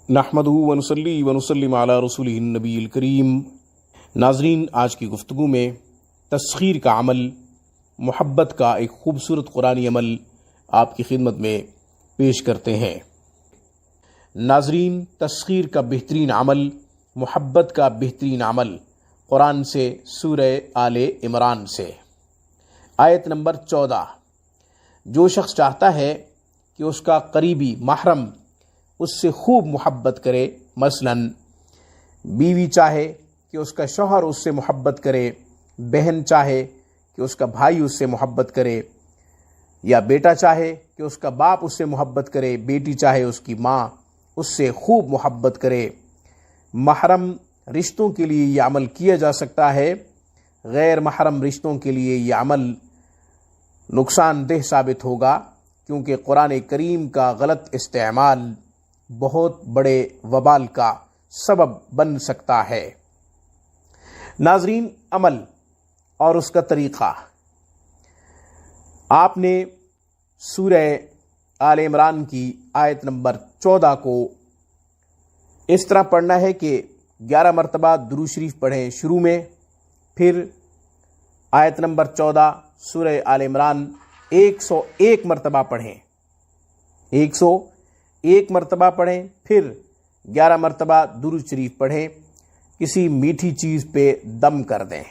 نحمدہ ونصلی ونسلم علی رسولہ النبی الکریم۔ ناظرین، آج کی گفتگو میں تسخیر کا عمل، محبت کا ایک خوبصورت قرآنی عمل آپ کی خدمت میں پیش کرتے ہیں۔ ناظرین، تسخیر کا بہترین عمل، محبت کا بہترین عمل قرآن سے، سورہ آل عمران سے، آیت نمبر 14۔ جو شخص چاہتا ہے کہ اس کا قریبی محرم اس سے خوب محبت کرے، مثلاً بیوی چاہے کہ اس کا شوہر اس سے محبت کرے، بہن چاہے کہ اس کا بھائی اس سے محبت کرے، یا بیٹا چاہے کہ اس کا باپ اس سے محبت کرے، بیٹی چاہے اس کی ماں اس سے خوب محبت کرے۔ محرم رشتوں کے لیے یہ عمل کیا جا سکتا ہے، غیر محرم رشتوں کے لیے یہ عمل نقصان دہ ثابت ہوگا، کیونکہ قرآن کریم کا غلط استعمال بہت بڑے وبال کا سبب بن سکتا ہے۔ ناظرین، عمل اور اس کا طریقہ، آپ نے سورہ آل عمران کی آیت نمبر 14 کو اس طرح پڑھنا ہے کہ 11 مرتبہ درود شریف پڑھیں شروع میں، پھر آیت نمبر 14 سورہ آل عمران 101 مرتبہ پڑھیں، 101 مرتبہ پڑھیں، پھر 11 مرتبہ درود شریف پڑھیں، کسی میٹھی چیز پہ دم کر دیں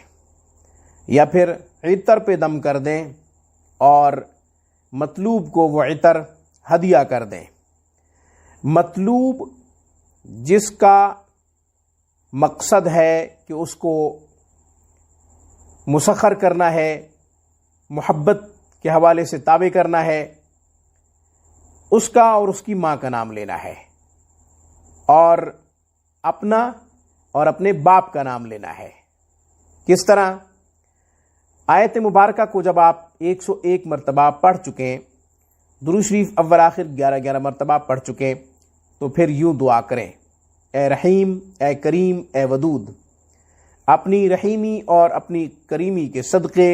یا پھر عطر پہ دم کر دیں اور مطلوب کو وہ عطر ہدیہ کر دیں۔ مطلوب جس کا مقصد ہے کہ اس کو مسخر کرنا ہے، محبت کے حوالے سے تابع کرنا ہے، اس کا اور اس کی ماں کا نام لینا ہے، اور اپنا اور اپنے باپ کا نام لینا ہے۔ کس طرح؟ آیت مبارکہ کو جب آپ 101 مرتبہ پڑھ چکیں، درود شریف اول آخر 11 مرتبہ پڑھ چکیں، تو پھر یوں دعا کریں: اے رحیم، اے کریم، اے ودود، اپنی رحیمی اور اپنی کریمی کے صدقے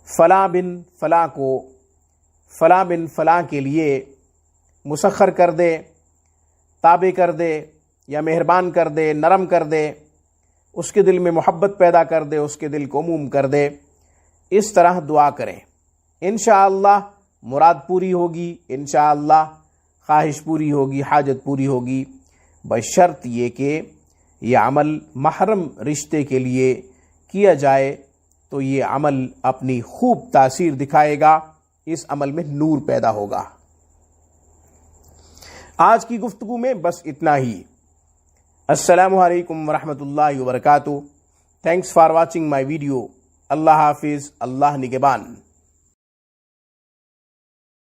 فلاں بن فلاں کو فلاں بن فلاں کے لیے مسخر کر دے، تابع کر دے، یا مہربان کر دے، نرم کر دے، اس کے دل میں محبت پیدا کر دے، اس کے دل کو موم کر دے۔ اس طرح دعا کریں، انشاءاللہ مراد پوری ہوگی، انشاءاللہ خواہش پوری ہوگی، حاجت پوری ہوگی، بشرط یہ کہ یہ عمل محرم رشتے کے لیے کیا جائے، تو یہ عمل اپنی خوب تاثیر دکھائے گا، اس عمل میں نور پیدا ہوگا۔ آج کی گفتگو میں بس اتنا ہی۔ السلام علیکم ورحمۃ اللہ وبرکاتہ۔ Thanks for watching my video. Allah حافظ، اللہ نگہبان۔